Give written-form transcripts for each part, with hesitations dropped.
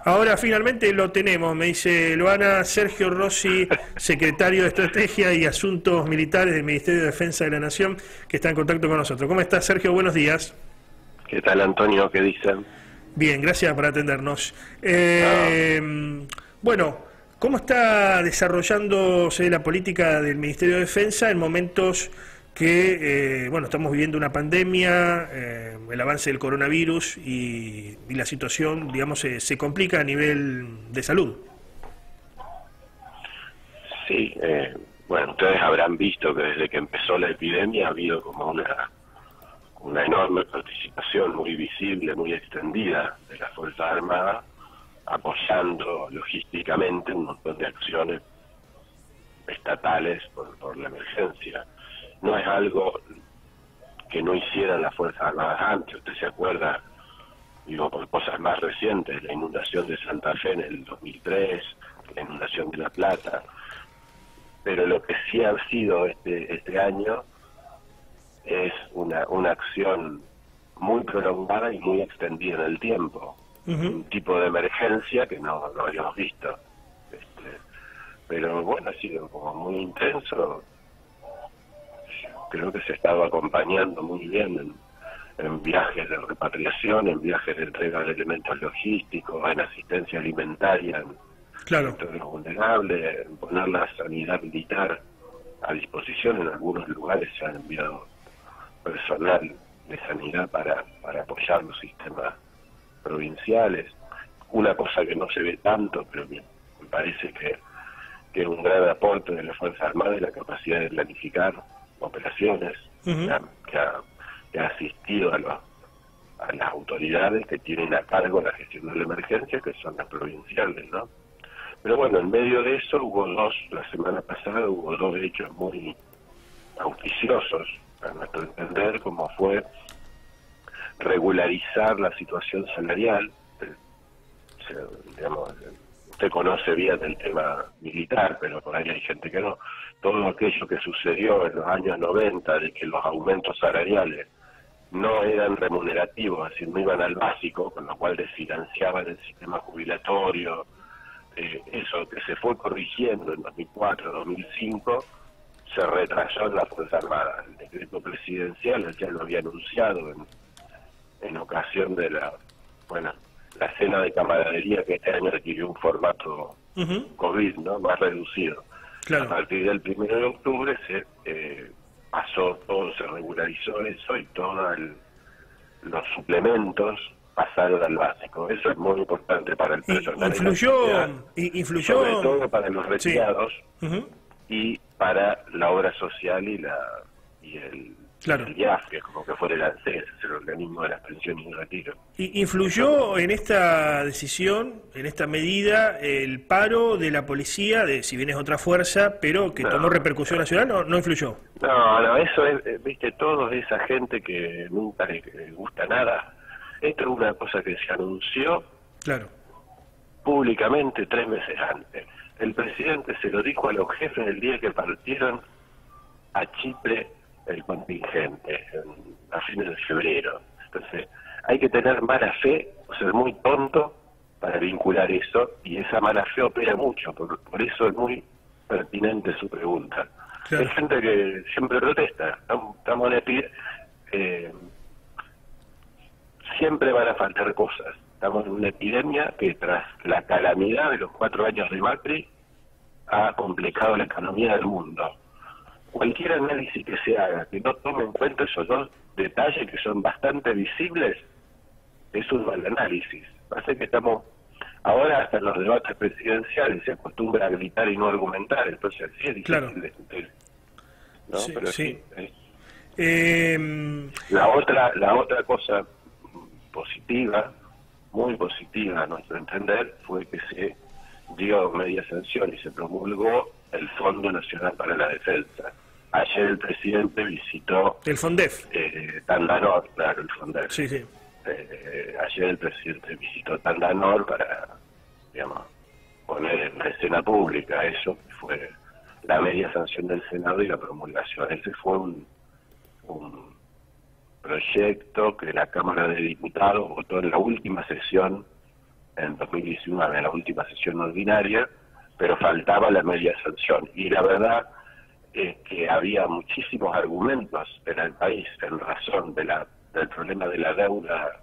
Ahora finalmente lo tenemos, me dice Luana. Sergio Rossi, secretario de Estrategia y Asuntos Militares del Ministerio de Defensa de la Nación, que está en contacto con nosotros. ¿Cómo estás, Sergio? Buenos días. ¿Qué tal, Antonio? ¿Qué dicen? Bien, gracias por atendernos. Ah, Bueno, ¿cómo está desarrollándose la política del Ministerio de Defensa en momentos que, bueno, estamos viviendo una pandemia, el avance del coronavirus y la situación, digamos, se complica a nivel de salud? sí, bueno, ustedes habrán visto que desde que empezó la epidemia ha habido como una enorme participación muy visible, muy extendida de las Fuerzas Armadas, apoyando logísticamente un montón de acciones estatales por la emergencia. No es algo que no hicieran las Fuerzas Armadas antes. Usted se acuerda, digo, por cosas más recientes, la inundación de Santa Fe en el 2003, la inundación de La Plata, pero lo que sí ha sido este año es una acción muy prolongada y muy extendida en el tiempo, Ujú. un tipo de emergencia que no habíamos visto. Pero bueno, ha sido como muy intenso. Creo que se ha estado acompañando muy bien en viajes de repatriación, en viajes de entrega de elementos logísticos, en asistencia alimentaria, en Claro. sectores vulnerables, en poner la sanidad militar a disposición. En algunos lugares se ha enviado personal de sanidad para apoyar los sistemas provinciales. Una cosa que no se ve tanto, pero me parece que es un gran aporte de las Fuerzas Armadas, es la capacidad de planificar operaciones, Ujú. que ha asistido a las autoridades que tienen a cargo la gestión de la emergencia, que son las provinciales, ¿no? Pero bueno, en medio de eso la semana pasada hubo dos hechos muy auspiciosos, a nuestro entender, como fue regularizar la situación salarial. Digamos, usted conoce bien el tema militar, pero por ahí hay gente que no. Todo aquello que sucedió en los años 90, de que los aumentos salariales no eran remunerativos, es decir, no iban al básico, con lo cual desfinanciaban el sistema jubilatorio, eso que se fue corrigiendo en 2004, 2005, se retrasó en la Fuerza Armada. El decreto presidencial ya lo había anunciado en ocasión de la cena de camaradería, que este año adquirió un formato Ujú. COVID, ¿no?, más reducido. A Claro. partir del 1 de octubre se pasó todo, se regularizó eso y todos los suplementos pasaron al básico. Eso es muy importante para el Y personal en actividad, sobre influyó, todo para los sí. retirados Ujú. y para la obra social y Claro. el IAF, que es como que fuera el ANSES, el organismo de las pensiones y retiro. Eso, ¿Influyó en esta decisión, en esta medida, el paro de la policía, si bien es otra fuerza, pero que tomó no, repercusión nacional? ¿No influyó? no, eso es, viste, toda esa gente que nunca le gusta nada. Esto es una cosa que se anunció Claro. públicamente 3 meses antes. El presidente se lo dijo a los jefes el día que partieron a Chipre el contingente, a fines de febrero. Entonces, hay que tener mala fe o ser muy tonto para vincular eso, y esa mala fe opera mucho, por eso es muy pertinente su pregunta. Hay Claro. gente que siempre protesta, estamos en siempre van a faltar cosas. Estamos en una epidemia que, tras la calamidad de los 4 años de Macri, ha complicado la economía del mundo. Cualquier análisis que se haga que no tome en cuenta esos dos detalles que son bastante visibles es un mal análisis. Pasa que estamos ahora, hasta en los debates presidenciales se acostumbra a gritar y no argumentar, entonces sí es Claro. difícil de entender, ¿no? Sí, Pero sí. sí, Eh, la otra cosa positiva, muy positiva a nuestro entender, fue que se dio media sanción y se promulgó el Fondo Nacional para la Defensa. Ayer el presidente visitó el FONDEF. Tandanor, claro, el FONDEF. Sí, sí. Ayer el presidente visitó Tandanor para, digamos, poner en la escena pública eso, que fue la media sanción del Senado y la promulgación. Ese fue un proyecto que la Cámara de Diputados votó en la última sesión en 2019, en la última sesión ordinaria, pero faltaba la media sanción. Y la verdad es que había muchísimos argumentos en el país en razón de del problema de la deuda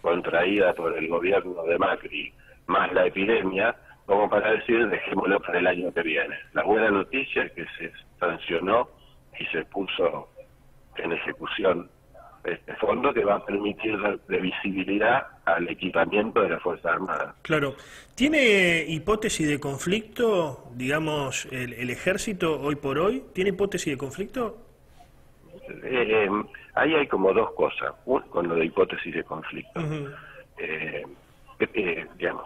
contraída por el gobierno de Macri, más la epidemia, como para decir, dejémoslo para el año que viene. La buena noticia es que se sancionó y se puso en ejecución este fondo que va a permitir dar visibilidad al equipamiento de la Fuerza Armada. Claro. ¿Tiene hipótesis de conflicto, digamos, el ejército hoy por hoy? ¿Tiene hipótesis de conflicto? Ahí hay como dos cosas, con lo de hipótesis de conflicto. Digamos,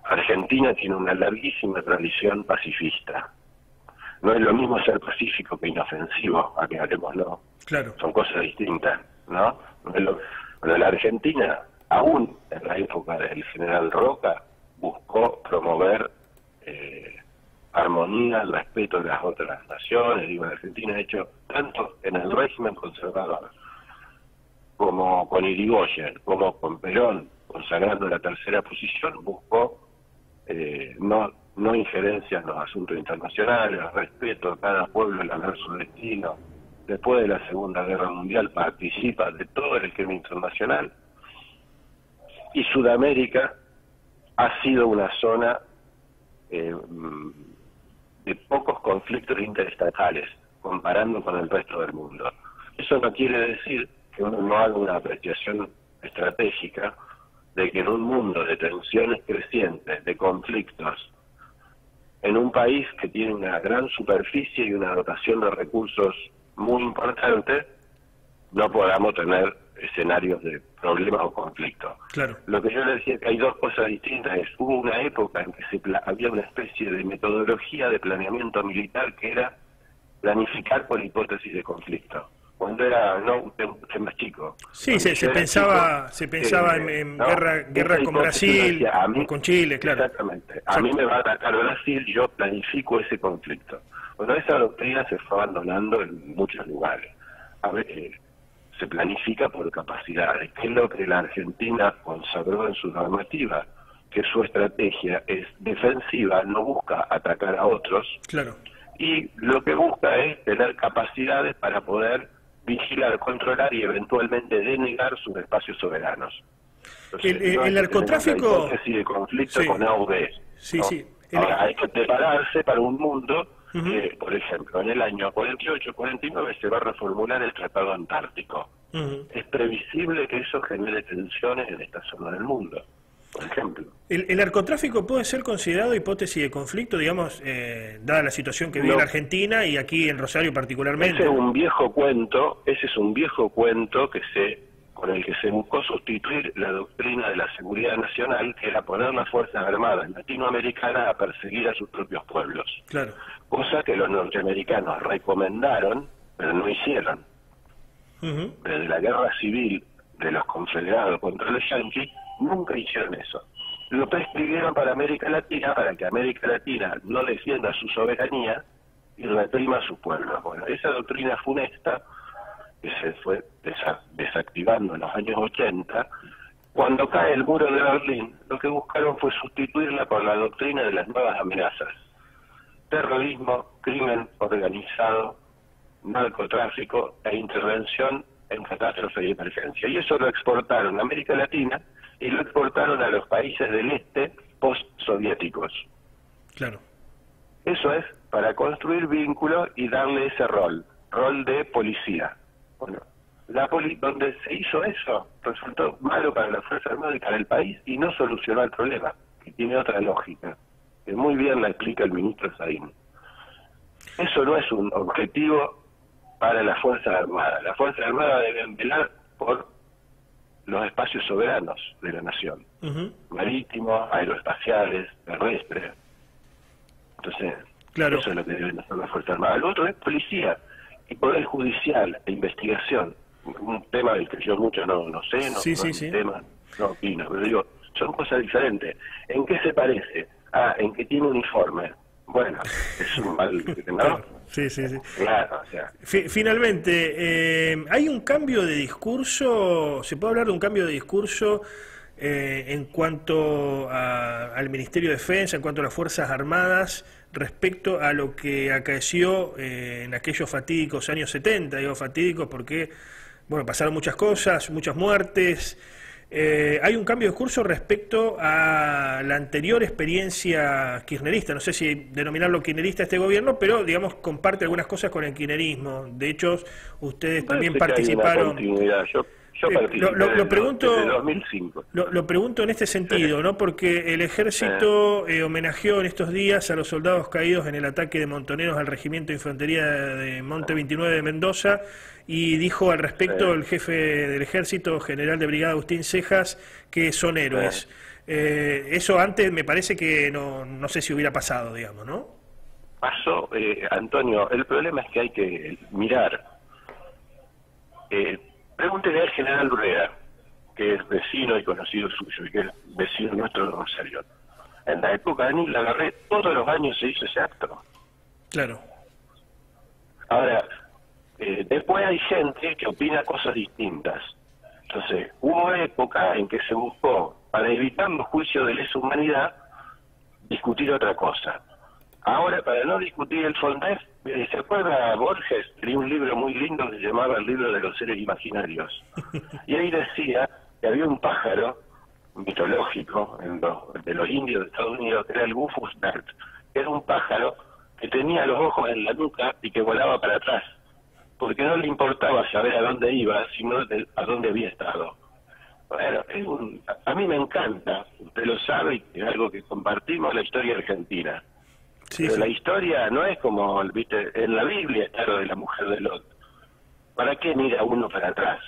Argentina tiene una larguísima tradición pacifista. No es lo mismo ser pacífico que inofensivo, aclarémoslo. Claro. Son cosas distintas, ¿no? Bueno, la Argentina, aún en la época del general Roca, buscó promover armonía, el respeto de las otras naciones. Digo, la Argentina ha hecho tanto en el régimen conservador como con Irigoyen, como con Perón, consagrando la tercera posición, buscó no injerencia en los asuntos internacionales, respeto a cada pueblo en lavar su destino. Después de la Segunda Guerra Mundial participa de todo el esquema internacional. Y Sudamérica ha sido una zona de pocos conflictos interestatales, comparando con el resto del mundo. Eso no quiere decir que uno no haga una apreciación estratégica de que en un mundo de tensiones crecientes, de conflictos, en un país que tiene una gran superficie y una dotación de recursos muy importante, no podamos tener escenarios de problemas o conflictos. Claro. Lo que yo le decía que hay dos cosas distintas es, hubo una época en que había una especie de metodología de planeamiento militar que era planificar por hipótesis de conflicto. Cuando era usted más chico. Sí, se pensaba en ¿no? guerra con Brasil, decía, con Chile, claro. Exactamente. A mí me va a atacar Brasil y yo planifico ese conflicto. Bueno, esa doctrina se fue abandonando en muchos lugares. A ver, se planifica por capacidades, que es lo que la Argentina consagró en su normativa, que su estrategia es defensiva, no busca atacar a otros, claro, y lo que busca es tener capacidades para poder vigilar, controlar y eventualmente denegar sus espacios soberanos. Entonces, el narcotráfico... Una hipótesis de conflicto sí, con A o B, sí, ¿no? sí. Ahora, hay que prepararse para un mundo que, por ejemplo, en el año 48-49 se va a reformular el Tratado Antártico. Es previsible que eso genere tensiones en esta zona del mundo, por ejemplo. ¿El narcotráfico puede ser considerado hipótesis de conflicto, digamos, dada la situación que vive en Argentina y aquí en Rosario particularmente? Ese es un viejo cuento con el que se buscó sustituir la doctrina de la seguridad nacional, que era poner las Fuerzas Armadas latinoamericanas a perseguir a sus propios pueblos. Claro. Cosa que los norteamericanos recomendaron, pero no hicieron. Desde la guerra civil de los confederados contra los yanquis, nunca hicieron eso. Lo prescribieron para América Latina, para que América Latina no defienda su soberanía y reprima a su pueblo. Bueno, esa doctrina funesta, que se fue desactivando en los años 80, cuando cae el muro de Berlín, lo que buscaron fue sustituirla por la doctrina de las nuevas amenazas. Terrorismo, crimen organizado, narcotráfico e intervención en catástrofe y emergencia. Y eso lo exportaron a América Latina y lo exportaron a los países del este post-soviéticos. Claro. Eso es para construir vínculos y darle ese rol de policía. Bueno, donde se hizo eso, resultó malo para la Fuerza Armada y para el país y no solucionó el problema, que tiene otra lógica, que muy bien la explica el ministro Saín. Eso no es un objetivo para la Fuerza Armada. La Fuerza Armada debe velar por los espacios soberanos de la nación, marítimos, aeroespaciales, terrestres. Entonces, claro, eso es lo que deben hacer las Fuerzas Armadas. Lo otro es policía y poder judicial e investigación, un tema del que yo mucho no sé, no opino, pero digo, son cosas diferentes. ¿En qué se parece? En que tiene uniforme. Bueno, es un mal, ¿no? Claro. Sí. Claro, o sea. Finalmente, ¿hay un cambio de discurso? ¿Se puede hablar de un cambio de discurso en cuanto al Ministerio de Defensa, en cuanto a las Fuerzas Armadas, respecto a lo que acaeció en aquellos fatídicos años 70, digo fatídicos porque, bueno, pasaron muchas cosas, muchas muertes. Hay un cambio de discurso respecto a la anterior experiencia kirchnerista, no sé si denominarlo kirchnerista este gobierno, pero digamos comparte algunas cosas con el kirchnerismo. De hecho, ustedes también participaron. Yo participé lo pregunto, desde 2005. Lo pregunto en este sentido, ¿no? Porque el ejército homenajeó en estos días a los soldados caídos en el ataque de montoneros al regimiento de infantería de Monte 29 de Mendoza, y dijo al respecto el jefe del ejército, general de brigada Agustín Cejas, que son héroes. Eso antes me parece que no sé si hubiera pasado, digamos, ¿no? Pasó, Antonio, el problema es que hay que mirar. Pregúntele al general Urrea, que es vecino y conocido suyo, y que es vecino nuestro de Rosario. En la época de Nil Agarré, todos los años se hizo ese acto. Claro. Ahora, después hay gente que opina cosas distintas. Entonces, hubo época en que se buscó, para evitar los juicios de lesa humanidad, discutir otra cosa. Ahora, para no discutir el Foldef, ¿se acuerda Borges? Tenía un libro muy lindo que se llamaba El libro de los seres imaginarios. Y ahí decía que había un pájaro mitológico de los indios de Estados Unidos, que era el Bufus Bert, que era un pájaro que tenía los ojos en la nuca y que volaba para atrás, porque no le importaba saber a dónde iba, sino a dónde había estado. Bueno, a mí me encanta, usted lo sabe, y es algo que compartimos, la historia argentina. Sí, pero sí. La historia no es como, viste, en la Biblia está lo de la mujer de Lot. ¿Para qué mira uno para atrás?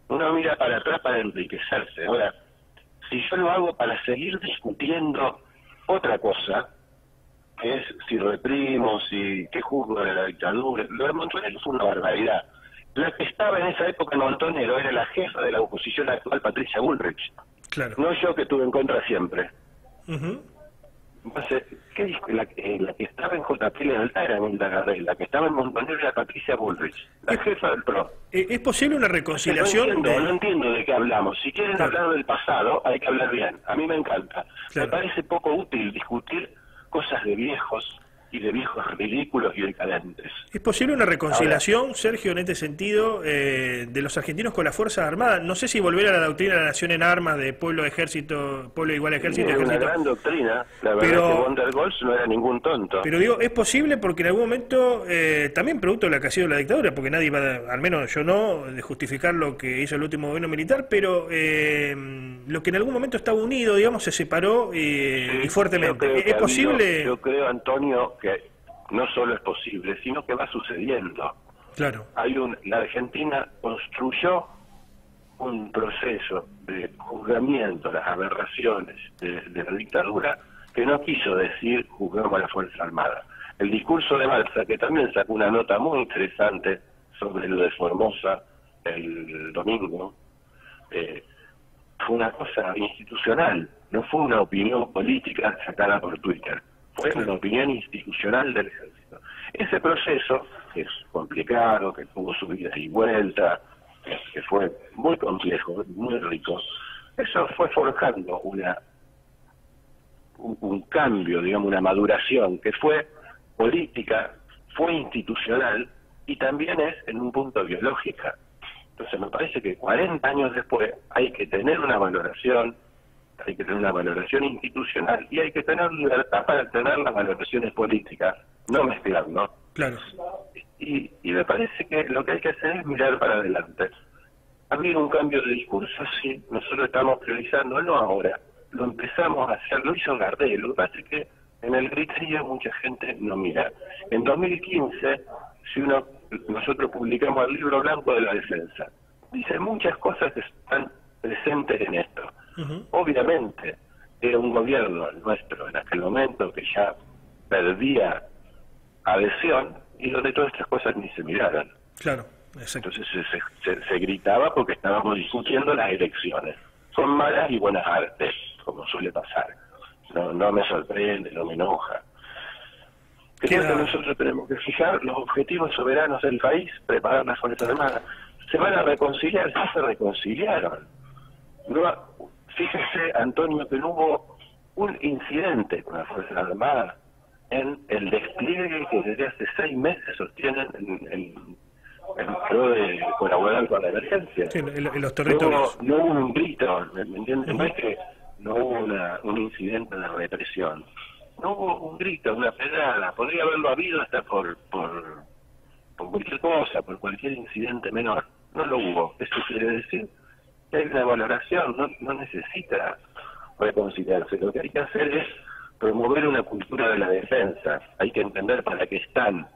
Uno mira para atrás para enriquecerse. Ahora, si yo lo hago para seguir discutiendo otra cosa, que es si reprimo, qué juzgo de la dictadura, lo de Montonero fue una barbaridad. La que estaba en esa época en Montonero era la jefa de la oposición actual, Patricia Bullrich. Claro. No yo, que estuve en contra siempre. Uh-huh. Entonces, ¿qué dijo? La que estaba en JP Lealtad era Nilda Garrel, la que estaba en Montonero era Patricia Bullrich, la jefa del PRO. ¿Es posible una reconciliación? No entiendo de qué hablamos. Si quieren hablar del pasado, hay que hablar bien. A mí me encanta. Claro. Me parece poco útil discutir cosas de viejos y de viejos ridículos y decadentes. ¿Es posible una reconciliación, Sergio, en este sentido, de los argentinos con las Fuerzas Armadas? No sé si volver a la doctrina de la nación en armas, de pueblo, ejército, pueblo igual a ejército, Es ejército. una gran doctrina. La verdad Pero, que von der Goltz no era ningún tonto. Pero digo, es posible porque en algún momento, también producto de la que ha sido la dictadura, porque nadie va, al menos yo no, de justificar lo que hizo el último gobierno militar, pero lo que en algún momento estaba unido, digamos, se separó y fuertemente. ¿Es posible? Yo creo, Antonio, que no solo es posible, sino que va sucediendo. Claro. La Argentina construyó un proceso de juzgamiento de las aberraciones de la dictadura que no quiso decir juzgamos a la Fuerza Armada. El discurso de Balsa, que también sacó una nota muy interesante sobre lo de Formosa el domingo, fue una cosa institucional, no fue una opinión política sacada por Twitter, fue una opinión institucional del ejército. Ese proceso, que es complicado, que tuvo su ida y vuelta, que fue muy complejo, muy rico, eso fue forjando un cambio, digamos, una maduración, que fue política, fue institucional y también es en un punto biológica. Entonces me parece que 40 años después hay que tener una valoración, hay que tener una valoración institucional y hay que tener libertad para tener las valoraciones políticas, no mezclar, ¿no? Claro. Y me parece que lo que hay que hacer es mirar para adelante. Ha habido un cambio de discurso, sí, nosotros estamos priorizando, no ahora, lo empezamos a hacer, lo hizo Gardel, lo que pasa es que en el criterio mucha gente no mira. En 2015, nosotros publicamos el libro blanco de la defensa, dice muchas cosas que están presentes en esto. Uh-huh. Obviamente, era un gobierno nuestro en aquel momento que ya perdía adhesión y donde todas estas cosas ni se miraron. Claro, exacto. Entonces se gritaba porque estábamos discutiendo las elecciones. Son malas y buenas artes, como suele pasar. No me sorprende, no me enoja. Creo que nosotros tenemos que fijar los objetivos soberanos del país, preparar las Fuerzas Armadas. Se van a reconciliar, ya se reconciliaron. No, fíjese, Antonio, que no hubo un incidente con las Fuerzas Armadas en el despliegue que desde hace 6 meses sostienen en pro de colaborar con la emergencia. Sí, en los territorios. No hubo un grito, ¿me entiendes? No es que no hubo un incidente de represión. No hubo un grito, una pedrada. Podría haberlo habido hasta por cualquier cosa, por cualquier incidente menor. No lo hubo. Eso quiere decir que hay una valoración, no necesita reconciliarse. Lo que hay que hacer es promover una cultura de la defensa. Hay que entender para qué están,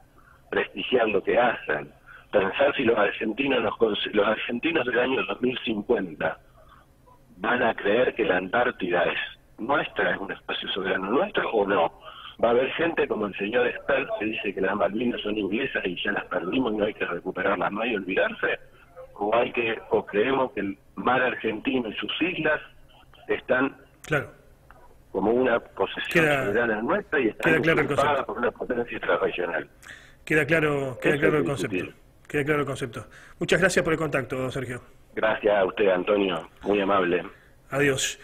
prestigiar lo que hacen, pensar si los argentinos del año 2050 van a creer que la Antártida es nuestra, es un espacio soberano nuestro o no. Va a haber gente como el señor Spert que dice que las Malvinas son inglesas y ya las perdimos y no hay que recuperarlas más y olvidarse, o creemos que el mar argentino y sus islas están como una posesión soberana nuestra y están ocupadas por una potencia extrarregional. Queda claro el concepto. Queda claro el concepto. Muchas gracias por el contacto, Sergio. Gracias a usted, Antonio. Muy amable. Adiós.